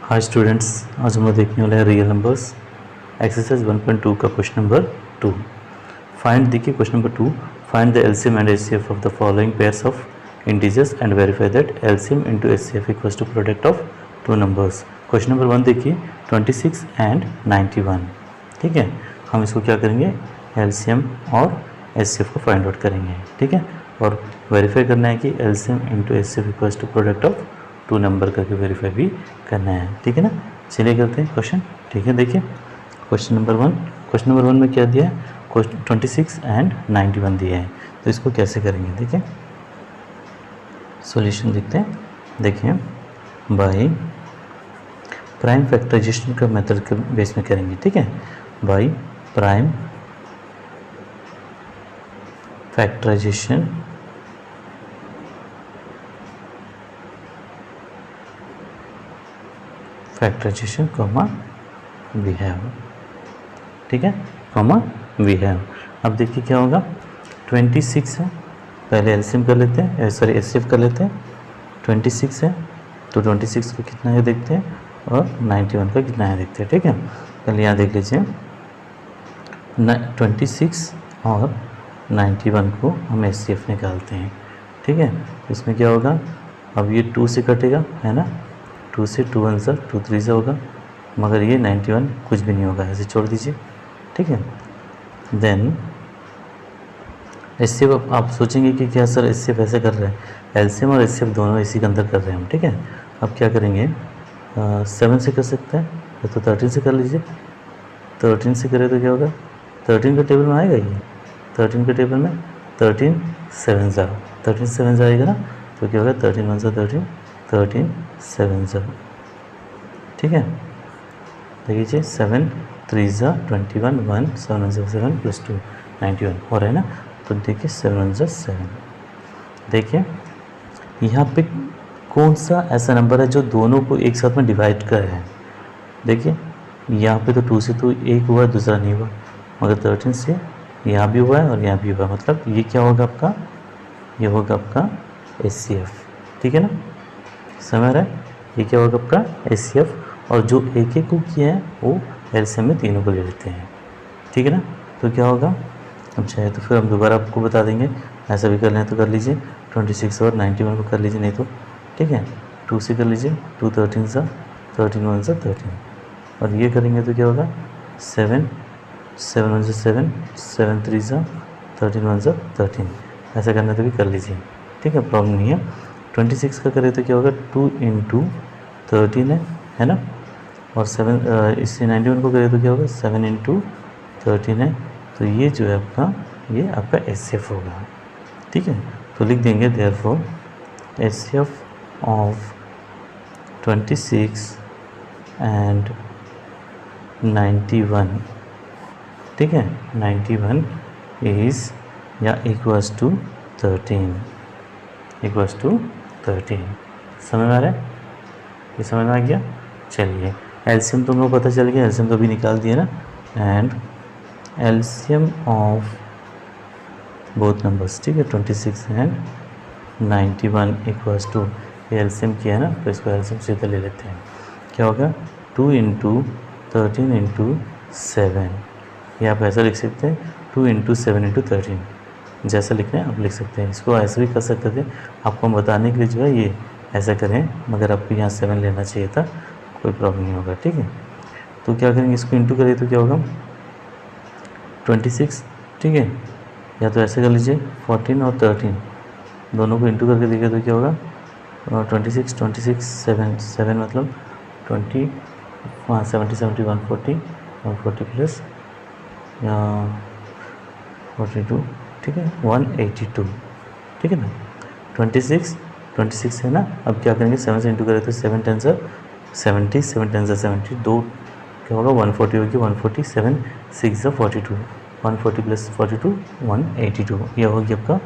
Hi students, आज हम लोग देखने वाले हैं रियल नंबर्स एक्सरसाइज 1.2 का क्वेश्चन नंबर 2। फाइंड, देखिए question number 2, find the LCM and HCF of the following pairs of integers and verify that LCM into HCF equals to product of two numbers. Question number 1 देखिए 26 and 91। ठीक है, हम इसको क्या करेंगे, LCM और HCF को फाइंड आउट करेंगे। ठीक है, और वेरीफाई करना है कि LCM into HCF equals to product of two number करके वेरीफाई भी करना है। ठीक है ना, चलिए करते हैं क्वेश्चन। ठीक है, देखिए क्वेश्चन नंबर 1 में क्या दिया है, 26 एंड 91 दिया है, तो इसको कैसे करेंगे देखिए, सॉल्यूशन देखते हैं। देखिए बाय प्राइम फैक्टराइजेशन का मेथड के बेस में करेंगे। ठीक है, by prime factorisation comma we have. ठीक है, कॉमा वी हैव। अब देखिए क्या होगा, 26 है, पहले एलसीएम कर लेते हैं, सॉरी एचसीएफ कर लेते हैं। 26 है तो 26 का कितना है देखते हैं, और 91 का कितना है देखते हैं। ठीक है, पहले यहाँ देख लीजिए 26 और 91 को हम एचसीएफ निकालते हैं। ठीक है, इसमें क्या होगा, अब ये 2 से कटेगा, है ना, 2 से 2 1 सा 2 3 से होगा, मगर ये 91 कुछ भी नहीं होगा, ऐसे छोड़ दीजिए। ठीक है, देन एचसीएफ, आप सोचेंगे कि क्या सर एचसीएफ ऐसे कर रहे हैं, एलसीएम और एचसीएफ दोनों इसी के अंदर कर रहे हैं हम। ठीक है, अब क्या करेंगे, 7 से कर सकते हैं तो 13 से कर लीजिए। 13 से करें तो क्या होगा, 13 के टेबल में आएगा ये, 13 के टेबल में 13 7 आएगा ना, तो क्या होगा 13 1 सा 13 13 7 सा। ठीक है, देखिए 7 3 सा 21 1 7 1 सा 7 प्लस 2 91 हो रहा है ना, तो देखिए 7 1 सा 7। देखिए यहाँ पे कौन सा ऐसा नंबर है जो दोनों को एक साथ में डिवाइड कर रहे हैं। देखिए यहाँ पे तो 2 से तो एक हुआ, दूसरा नहीं हुआ, मगर 13 से यहाँ भी हुआ है और यहाँ भी हुआ, मतलब ये क्या होगा आपका, ये होगा आपका एचसीएफ। ठीक है ना, समझ रहा है, ये क्या होगा आपका एचसीएफ, और जो एक एक को किया है वो एलसीएम में तीनों को ले लेते हैं। ठीक है ना, तो क्या होगा, अब चाहे तो फिर हम दोबारा आपको बता देंगे, ऐसा भी कर लें तो कर लीजिए, 26 और 91 को कर लीजिए, नहीं तो ठीक है 2 से कर लीजिए, 2 13 सा 13 1 सा 13, और ये करेंगे तो क्या होगा 7 7 1 सा 7 7 3 सा 13 1 सा 13, ऐसा करना तो भी कर लीजिए। ठीक है, प्रॉब्लम नहीं है। 26 का करें तो क्या होगा, 2 × 13 है ना, और 7 इससे 91 को करें तो क्या होगा 7 × 13 है, तो ये जो है आपका, ये आपका एचसीएफ होगा। ठीक है, तो लिख देंगे देयरफॉर एचसीएफ ऑफ 26 एंड 91। ठीक है, 91 इज या इक्वल्स टू 13, इक्वल्स टू 13। समझ में आ रहा है, ये समझ में आ गया। चलिए एलसीएम तुम लोग पता चल गया, एलसीएम तो अभी निकाल दिया ना, and LCM of both numbers. ठीक है, 26 एंड 91 इक्वल्स टू, ये एलसीएम किया है ना, तो इसको एलसीएम सीधे ले लेते हैं। क्या होगा 2 × 13 × 7, ये आप ऐसा लिख सकते हैं 2 × 7 × 13, जैसा लिखना है आप लिख सकते हैं। इसको ऐसे भी कर सकते थे, आपको हम बताने के लिए जो है ये ऐसा करें, मगर आपको यहाँ 7 लेना चाहिए था, कोई प्रॉब्लम नहीं होगा। ठीक है, तो क्या करेंगे, इसको इंटू करें तो क्या होगा 26। ठीक है, या तो ऐसे कर लीजिए 14 और 13 दोनों को इंटू करके देखिए तो क्या होगा 26 7 मतलब 20 70 70 140 प्लस 42। ठीक है, 182। ठीक है ना, 26 है ना, अब क्या करेंगे 7 से इंटू करें तो 7 10 सा 70 7 10 सा 70, 2 क्या होगा 140 होगी, 140 7 6 सा 42, 140 प्लस 42 182, यह होगी आपका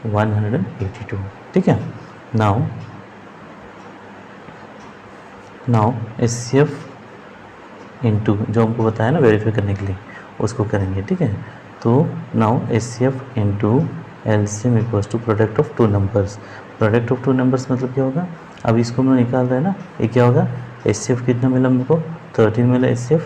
182। ठीक है, नाउ एचसीएफ इंटू जो हमको बताया ना वेरीफाई करने के लिए, उसको करेंगे। ठीक है, तो now HCF into LCM equals to product of two numbers. Product of two numbers मतलब क्या होगा, अब इसको हम लोग निकाल रहे हैं ना, ये क्या होगा HCF कितना मिला मेरे को 13 मिला HCF,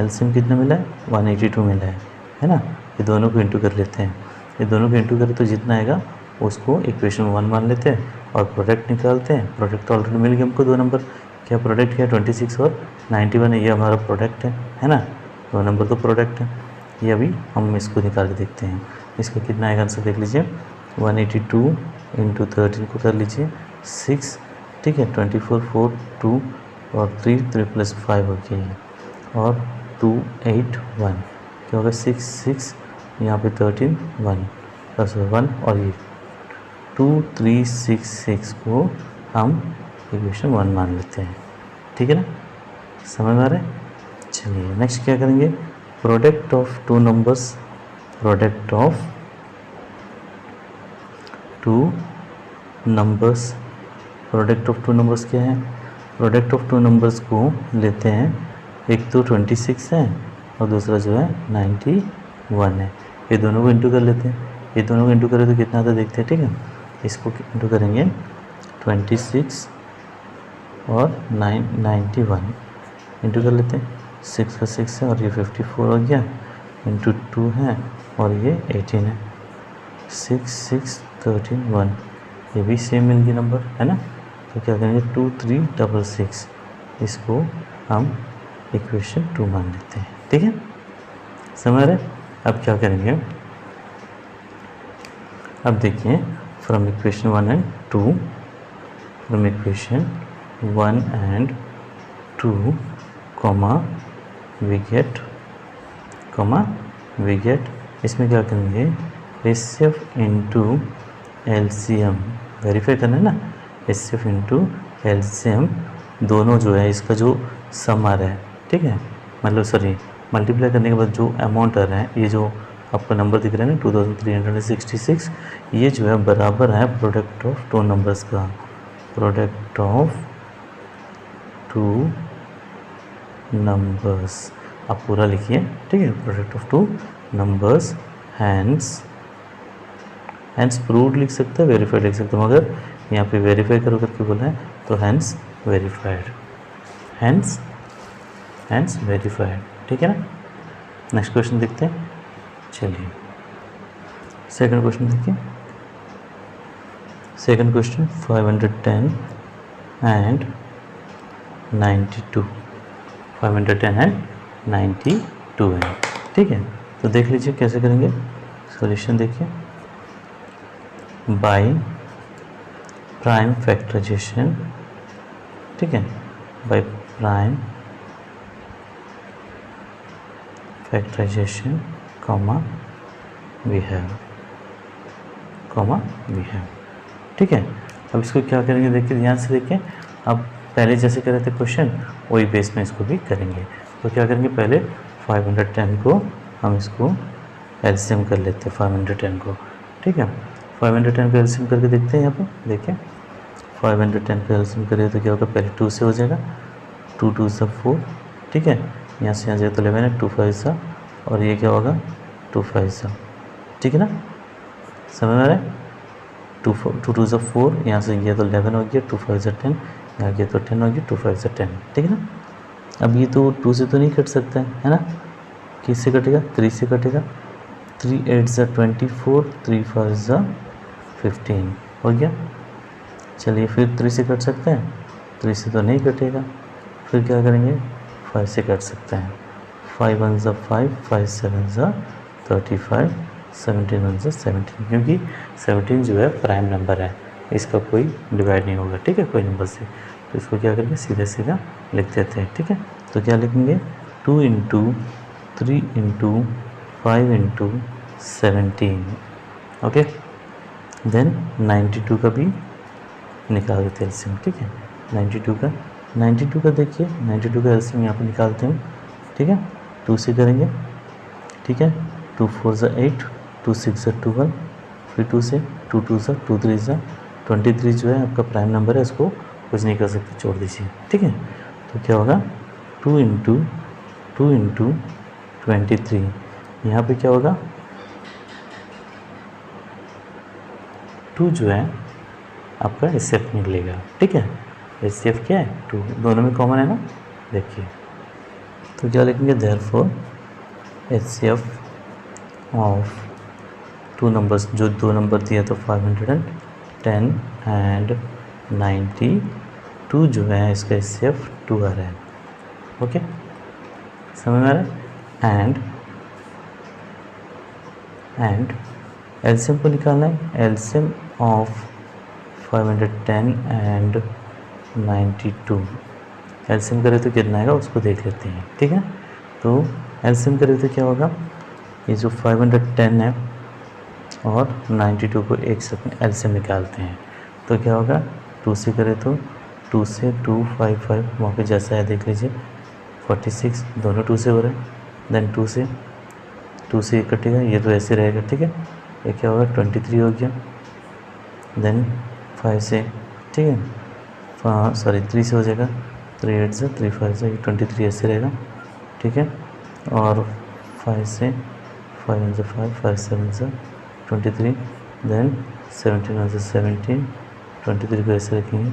एलसीएम कितना मिला है 182 मिला है ना। ये दोनों को इंटू कर लेते हैं, ये दोनों को इंटू करें तो जितना आएगा उसको इक्वेशन 1 मान लेते हैं और प्रोडक्ट निकालते हैं। प्रोडक्ट तो ऑलरेडी मिल गया हमको 2 नंबर, क्या प्रोडक्ट क्या 26 और 91 है, ये हमारा प्रोडक्ट है ना। 2 नंबर तो प्रोडक्ट है, ये अभी हम इसको निकाल के देखते हैं। इसका कितना आएगा आंसर देख लीजिए, 182 इंटू 13 को कर लीजिए 6, ठीक है 24 4 2 और 3 3 + 5 हो गया और 281 क्या होगा 6 6 यहाँ पे 13 1 प्लस 1 और ये 2366 को हम इक्वेशन 1 मान लेते हैं, ठीक है ना, समझ में आ रहा है। चलिए नेक्स्ट क्या करेंगे, product of 2 numbers, product of 2 numbers, product of 2 numbers क्या है, प्रोडक्ट ऑफ 2 नंबर्स को लेते हैं, एक तो 26 है और दूसरा जो है 91 है, ये दोनों को इंटू कर लेते हैं। ये दोनों को इंटू करें तो कितना आता देखते हैं, ठीक है। इसको इंटू करेंगे 26 और 91 इंटू कर लेते हैं, 6 का 6 है और ये 54 हो गया इंटू 2 है और ये 18 है, 6 6 13 1, ये भी सेम मिल गया नंबर है ना। तो क्या करेंगे 2366, इसको हम इक्वेशन 2 मान लेते हैं, ठीक है, समझ रहे। अब क्या करेंगे, अब देखिए from equation 1 and 2, from equation 1 and 2 comma we get इसमें क्या करेंगे HCF इंटू LCM वेरीफाई करना है ना, HCF इंटू LCM दोनों जो है इसका जो सम आ रहा है, ठीक है, मतलब सॉरी मल्टीप्लाई करने के बाद जो अमाउंट आ रहा है, ये जो आपका नंबर दिख रहा है ना 2366, ये जो है बराबर है प्रोडक्ट ऑफ 2 नंबर्स का, प्रोडक्ट ऑफ 2 नंबर्स आप पूरा लिखिए, ठीक है, product of 2 numbers hence proved लिख सकते हैं, वेरीफाइड लिख सकते हैं, मगर यहाँ पे वेरीफाई करो करके बोला है तो हैंस वेरीफाइड, हैंस वेरीफाइड, ठीक है ना। नेक्स्ट क्वेश्चन देखते हैं, चलिए सेकंड क्वेश्चन देखिए, सेकंड क्वेश्चन 510 एंड 92, 510 एंड 92 है, ठीक है। तो देख लीजिए कैसे करेंगे सॉल्यूशन, देखिए बाय प्राइम फैक्टराइजेशन, ठीक है, by prime factorisation comma we have, ठीक है। अब इसको क्या करेंगे देखिए ध्यान से देखिए, अब पहले जैसे कर रहे थे क्वेश्चन वही बेस में इसको भी करेंगे। तो क्या करेंगे, पहले 510 को हम इसको एलसीएम कर लेते हैं 510 को, ठीक है। 510 को एलसीएम करके देखते हैं, यहाँ पे देखिए 510 को एलसीएम करें तो क्या होगा, पहले 2 से हो जाएगा, 2 2 सा 4, ठीक है, यहाँ से यहाँ जाए तो 11 है, 2 5 सा और ये क्या होगा 2 5 सा, ठीक है ना, समझ में आ रहा है। 2 2 सा 4, यहाँ से गया तो 11 हो गया, 2 5 सा 10, यहाँ गया तो 10 हो गया, 2 5 सा 10, ठीक है ना। अब ये तो 2 से तो नहीं कट सकता है ना, किससे कटेगा 3 से कटेगा, 3 8 सा 24, 3 5 सा 15 हो गया। चलिए फिर 3 से कट सकते हैं, 3 से तो नहीं कटेगा, फिर क्या करेंगे 5 से कट सकते हैं, 5 1 सा 5, 5 7 सा 35, 17 1 सा 17, क्योंकि 17 जो है प्राइम नंबर है, इसका कोई डिवाइड नहीं होगा, ठीक है, कोई नंबर से। तो इसको क्या करेंगे सीधा सीधा लिख देते हैं, ठीक है। तो क्या लिखेंगे 2 into 3 into 5 into 17, okay. Then 92 का भी निकाल देते हैं एलसीएम, ठीक है। 92 का देखिए 92 का एलसीएम यहाँ पर निकालते हैं, ठीक है। 2 से करेंगे, ठीक है, 2 4 सा 8, 2 6 सा 12, फिर 2 से 2 2 सा 2 3 सा 23 जो है आपका प्राइम नंबर है, इसको कुछ नहीं कर सकते, छोड़ दीजिए, ठीक है। तो क्या होगा 2 इंटू 23, यहाँ पे क्या होगा 2 जो है आपका इससे निकलेगा, ठीक है। HCF क्या है 2, दोनों में कॉमन है ना, देखिए तो क्या लिखेंगे therefore HCF of two numbers, जो दो नंबर दिया तो 510 एंड 92 जो है इसका HCF 2 आ रहा है। ओके समझ में आ रहा है। एंड एलसीएम को निकालना है, एलसीएम ऑफ 510 एंड 92, एलसीएम करे तो कितना आएगा उसको देख लेते हैं, ठीक है। तो एलसीएम करे तो क्या होगा, ये जो 510 है और 92 को एक साथ में एलसीएम निकालते हैं तो क्या होगा, 2 से करे तो 2 से 255, वहाँ पे जैसा है देख लीजिए 46, दोनों 2 से हो रहे हैं, देन 2 से ये कटेगा, ये तो ऐसे रहेगा, ठीक है। ये क्या होगा 23 हो गया, देन 5 से, ठीक है, सॉरी 3 से हो जाएगा, 3 8 से 3 5 से 23 ऐसे रहेगा, ठीक है। और 5 से 5 1 से 5 5 7 से 23, देन 17 1 से 17, 23 को ऐसे रखेंगे,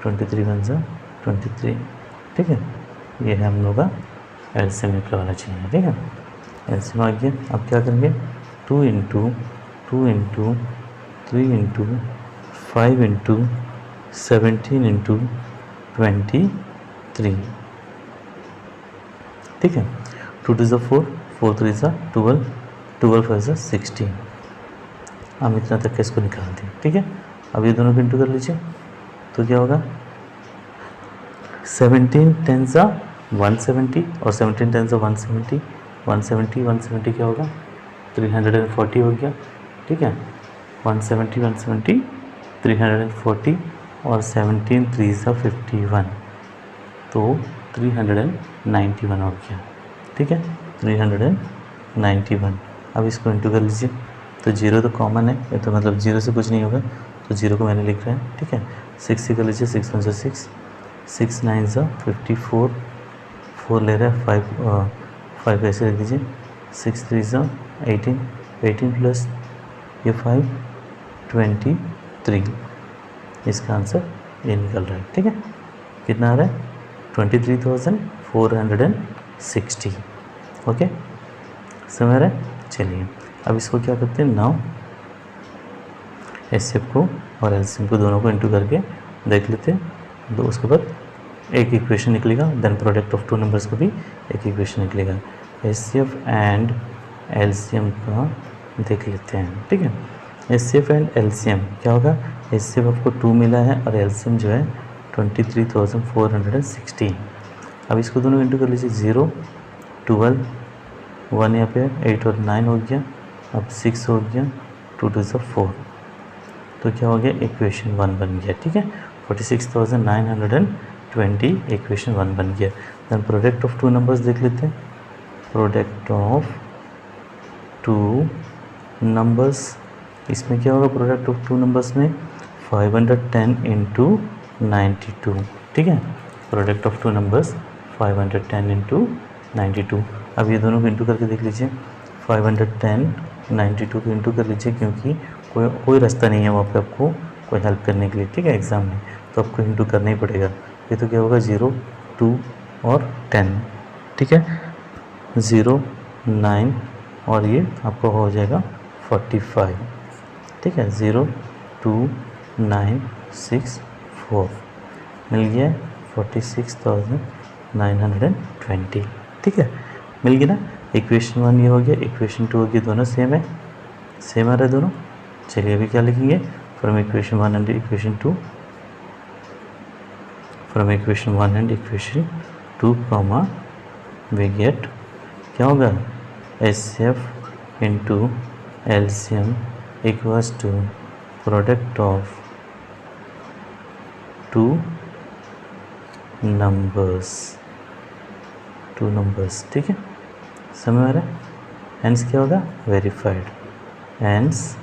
23 1 से 23, ठीक है। ये है हम लोग का एलसीएम निकलवाना चाहिए, ठीक है। एलसीएम आ गया, अब क्या करेंगे 2 इंटू 3 इंटू 5 इंटू 17 इंटू 23, ठीक है। 2 2 ज़ा 4, 4 3 ज़ा 12, 12 5 ज़ा 16, हम इतना तक के इसको निकाल दें, ठीक है। अब ये दोनों को इंटू कर लीजिए तो क्या होगा 17 10 ज़ा 170 और 17 10 ज़ा 170, 170 क्या होगा 340 हो गया, ठीक है। 170 340 और 17 3 ज़ा 51, तो 391 हो गया, ठीक है, 391। अब इसको इंटू कर लीजिए तो 0 तो कॉमन है, ये तो मतलब 0 से कुछ नहीं होगा, तो 0 को मैंने लिख रहा है, ठीक है। 6 से कर लीजिए, 6 1 6, 6 9 ज़ा 54, 4 ले रहा है 5 ऐसे रख दीजिए, 6 3 ज़ा 18, 18 प्लस ये 5 23, इसका आंसर ये निकल रहा है, ठीक है। कितना आ रहा है 23,460, ओके समझ रहे हैं। चलिए अब इसको क्या करते हैं, नाउ एचसीएफ को और एलसीएम को दोनों को इंटू करके देख लेते हैं, तो उसके बाद एक इक्वेशन निकलेगा, then product of two numbers को भी एक इक्वेशन निकलेगा। एचसीएफ एंड एलसीएम का देख लेते हैं, ठीक है। एचसीएफ एंड एलसीएम क्या होगा, एचसीएफ आपको 2 मिला है और एलसीएम जो है 23,460। अब इसको दोनों इंटू कर लीजिए, 0 12 1 यहाँ पे 8 और 9 हो गया, अब 6 हो गया, 2 2 ज़ा 4, तो क्या हो गया इक्वेशन 1 बन गया, ठीक है। 46,920 इक्वेशन 1 बन गया। Then product of two numbers देख लेते हैं, प्रोडक्ट ऑफ टू नंबर्स, इसमें क्या होगा प्रोडक्ट ऑफ टू नंबर्स में 510 इंटू 92, ठीक है। Product of two numbers 510 into 92। अब ये दोनों को इंटू करके देख लीजिए, 510 92 को इंटू कर लीजिए, क्योंकि कोई रास्ता नहीं है वहाँ पे आपको कोई हेल्प करने के लिए, ठीक है, एग्ज़ाम में, तो आपको इंटू करना ही पड़ेगा। ये तो क्या होगा 0 2 और 10, ठीक है, 0 9 और ये आपको हो जाएगा 45, ठीक है। 0 2 9 6 4 मिल गया 46,920, ठीक है, मिल गया ना। इक्वेशन 1 ये हो गया, इक्वेशन 2 हो गया, दोनों सेम है, सेम आ रहा है दोनों। चलिए अभी क्या लिखेंगे, from equation 1 and equation 2, from equation 1 and equation 2 comma we get क्या होगा, HCF into LCM equals to product of two numbers, ठीक है, समझ आ रहा है। हेंस क्या होगा वेरीफाइड, हेंस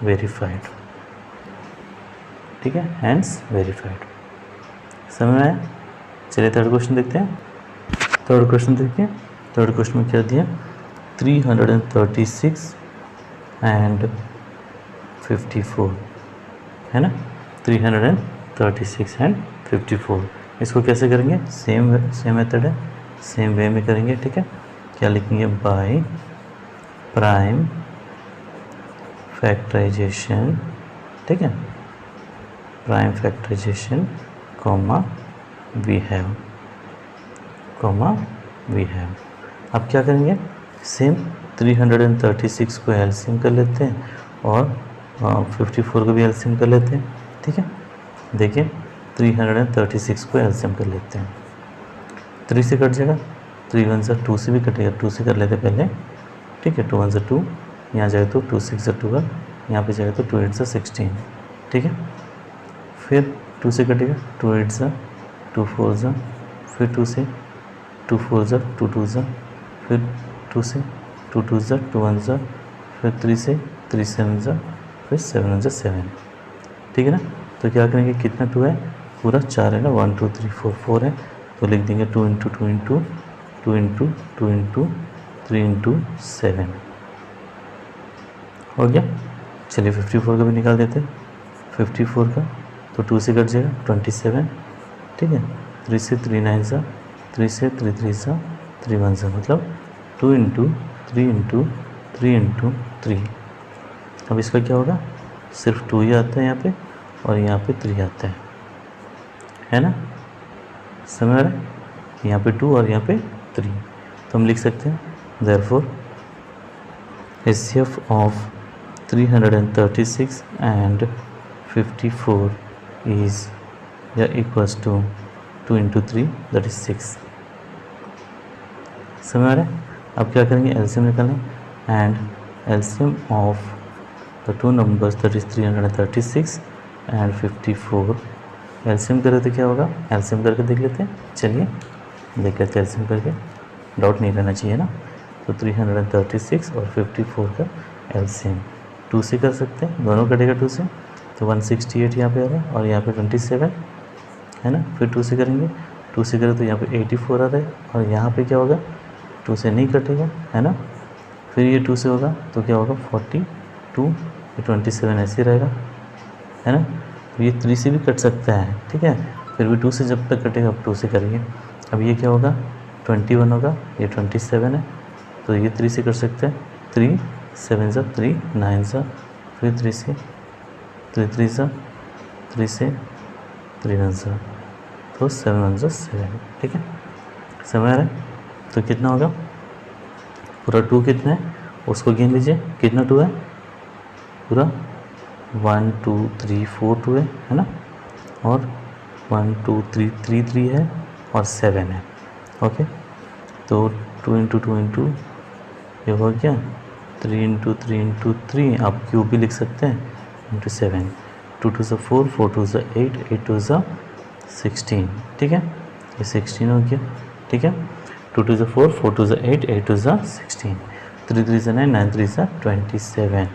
वेरीफाइड, ठीक है, हेंस वेरीफाइड, समझ में आया। चलिए थर्ड क्वेश्चन देखते हैं। थर्ड क्वेश्चन देखिए, थर्ड क्वेश्चन में क्या दिया, 336 एंड 54, है ना, 336 एंड 54। इसको कैसे करेंगे, सेम मेथड है, सेम वे में करेंगे, ठीक है। क्या लिखेंगे, बाय प्राइम फैक्टराइजेशन, ठीक है, prime factorisation comma we have, अब क्या करेंगे, सेम 336 को एलसीएम कर लेते हैं और 54 को भी एलसीएम कर लेते हैं, ठीक है। देखिए 336 को एलसीएम कर लेते हैं, 3 से कट जाएगा, 3 1 से 2 से भी कटेगा, 2 से कर लेते पहले, ठीक है। 2 1 से 2, यहाँ जाएगा तो 2 6 से 12, यहाँ पे जाएगा तो 2 8 से 16, ठीक है। फिर 2 से कटेगा, 2 8 से 2 4 से, फिर 2 से 2 4 से 2 2 से, फिर 2 से 2 2 से 2 1 से, फिर 3 से 3 7 से, फिर 7 1 से 7, ठीक है ना। तो क्या करेंगे, कितना 2 है, पूरा 4 है ना, 1 2 3 4 4 है, तो लिख देंगे 2 into 2 into 2 into 2 into 3 into 7 हो गया। चलिए 54 का भी निकाल देते हैं, 54 का तो 2 से कट जाएगा 27, ठीक है। 3 से 3 9 सा, 3 से 3 3 सा, 3 1 सा, मतलब 2 इंटू 3 इंटू 3 इंटू 3। अब इसका क्या होगा, सिर्फ 2 ही आता है यहाँ पे और यहाँ पे 3 आता है ना, समझ आ रहा है, यहाँ पे 2 और यहाँ पे 3, तो हम लिख सकते हैं therefore HCF of 336 and 54 is equals to 2 into 3 that is 6। समझ आ रहा है। अब क्या करेंगे, एलसीएम निकालें, and LCM of the two numbers that is 336 and 54, LCM करें तो क्या होगा, एलसीएम करके देख लेते हैं, चलिए देख लेते हैं एलसीएम करके, डाउट नहीं रहना चाहिए ना। तो 336 और 54 का एलसीएम 2 से कर सकते हैं, दोनों कटेगा 2 से, तो 168 यहाँ पे आ रहा है और यहाँ पे 27 है ना। फिर 2 से करेंगे, 2 से करें तो यहाँ पे 84 आ रहा है और यहाँ पे क्या होगा, 2 से नहीं कटेगा, है ना। फिर ये 2 से होगा तो क्या होगा 42, ये 27 ऐसे रहेगा, है ना। तो ये 3 से भी कट सकता है, ठीक है, फिर भी 2 से जब तक कटेगा अब 2 से करेंगे। अब ये क्या होगा, 21 होगा, ये 27 है, तो ये 3 से कर सकते हैं, 3 7 सा 3 9 सा, फिर 3 से 3 3 सा 3 से 3 1 सा, तो 7 1 सा 7, ठीक है, समझ आ रहा है। तो कितना होगा, पूरा 2 कितना है उसको गिन लीजिए, कितना 2 है, पूरा 1 2 3 4 2 है ना, और 1 2 3 3 3 है और 7 है, ओके। तो 2 इंटू 2 इंटू ये हो गया 3 इंटू 3 इंटू 3, आप क्यूब भी लिख सकते हैं, इंटू 7, 2 2 से 4 4 2 से 8 8 2 से 16, ठीक है, ये 16 हो गया, ठीक है। 2 2 से 4 4 2 से 8 8 2 से 16, 3 3 से 9 9 3 से 27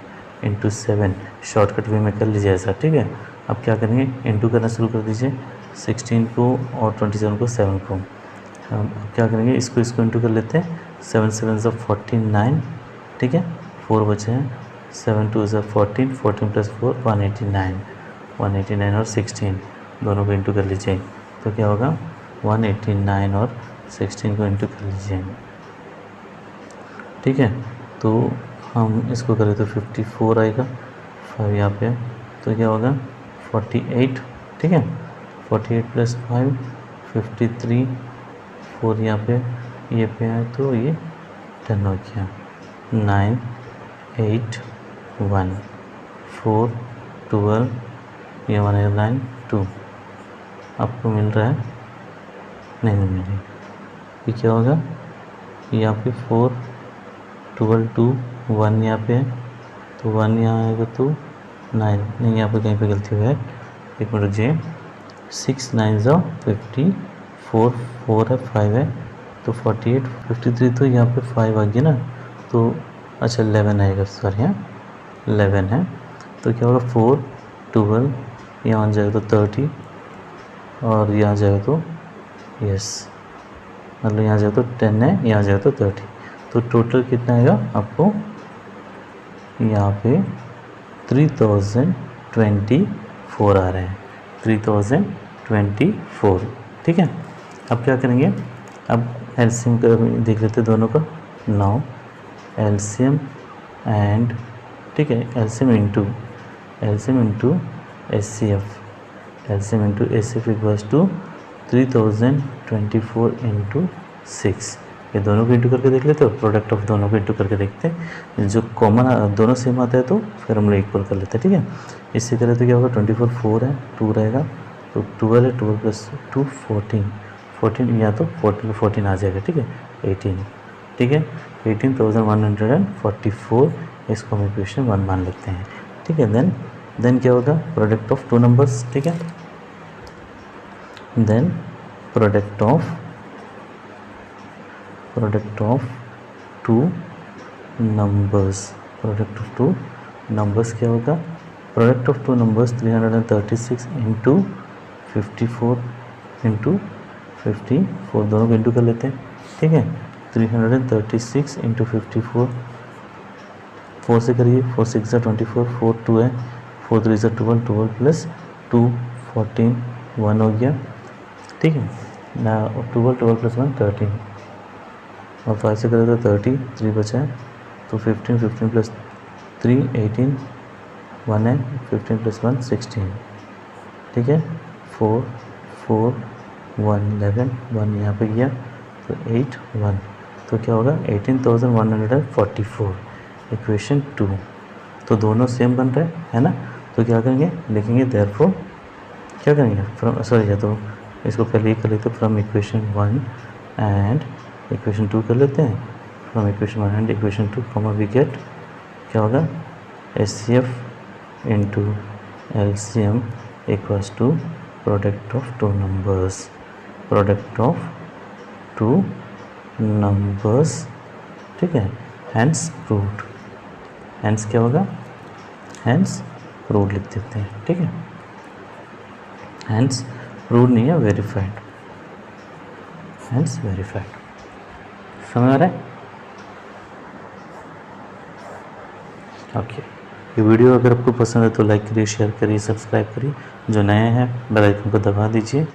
इंटू 7, शॉर्टकट वे में कर लीजिए ऐसा, ठीक है। अब क्या करेंगे, इंटू करना शुरू कर दीजिए, 16 को और 27 को 7 को। अब क्या करेंगे, इसको इंटू कर लेते हैं, 7 7 से 49, ठीक है, 4 बचे हैं, 7 2 से 14 14 प्लस 4 189 189 और 16 दोनों को इंटू कर लीजिए, तो क्या होगा 189 और 16 को इंटू कर लीजिए, ठीक है। तो हम इसको करें तो 54 आएगा, 5 यहाँ पे, तो क्या होगा 48, ठीक है, 48 प्लस 5 53, 4 यहाँ पे ये पे आए तो ये 10 हो गया, 9 8 1 4 12, ये 1 9 2 आपको मिल रहा है, नहीं मिल रही, ये क्या होगा, यहाँ पे 4 12 2 1 यहाँ पे है, तो 1 यहाँ आएगा तो 9, नहीं यहाँ पे कहीं पे गलती हुआ है, एक मिनट रुकिए, 6 9 50 4 4 है 5 है, तो 48 53, तो यहाँ पे 5 आ गया ना, तो अच्छा 11 आएगा, सॉरी यहाँ 11 है, तो क्या होगा 4 12, यहाँ आ जाएगा तो 30 और यहाँ जाएगा तो यस, मतलब यहाँ जाएगा तो 10 है, यहाँ जाएगा तो 30, तो टोटल कितना आएगा आपको यहाँ पे 3024 4 आ रहे हैं, 3024, ठीक है। अब क्या करेंगे, अब एलसीएम का देख लेते हैं दोनों का। नाउ एलसीएम एंड, ठीक है, LCM into HCF, LCM into HCF equals to 3024 into 6। ये दोनों को इंटू करके देख लेते हो, प्रोडक्ट ऑफ दोनों को इंटू करके देखते हैं। जो कॉमन दोनों सेम आता है तो फिर हम लोग इक्वल कर लेते हैं, ठीक है। इससे करें तो क्या होगा, 24 4 है, 2 रहेगा तो 12 है, 12 प्लस 2 14 या तो 14 आ जाएगा, ठीक है, 18, ठीक है, 18,144। इसको हम इक्वेशन 1 मान लेते हैं, ठीक है। देन क्या होगा, प्रोडक्ट ऑफ टू नंबर्स, ठीक है। Then product of two numbers, क्या होगा, product of two numbers 336 into 54 into 54, दोनों को इंटू कर लेते हैं, ठीक है। 336 इंटू 54, 4 से करिए, 4 6 ज़ा 24, 4 2 है, 4 3 ज़ा 12, 12 प्लस 2 14, 1 हो गया, ठीक है ना। 12 प्लस 1 13, और 5 से करें तो 30, 3 बचा है तो 15 प्लस 3 18, 1 है, 15 प्लस 1 16, ठीक है। 4 4 1 11, 1 यहाँ पे गया तो 8 1, तो क्या होगा 18,144, इक्वेशन 2। तो दोनों सेम बन रहे है ना, तो क्या करेंगे, लिखेंगे देयरफॉर, क्या करेंगे फ्रॉम, सॉरी या तो इसको पहले ही कर लेते हैं, फ्रॉम इक्वेशन 1 एंड इक्वेशन 2 कर लेते हैं, from equation 1 and equation 2 comma we get, क्या होगा, HCF into LCM equals to product of two numbers, ठीक है, हैंस प्रूव्ड, हैंस क्या होगा, हैंस प्रूव्ड लिख देते हैं, ठीक है। हैंस प्रूव्ड नहीं है, वेरीफाइड, हैंस वेरीफाइड। समझ आ रहा है? ओके, ये वीडियो अगर आपको पसंद है तो लाइक करिए, शेयर करिए, सब्सक्राइब करिए। जो नए हैं बेल आइकन को दबा दीजिए।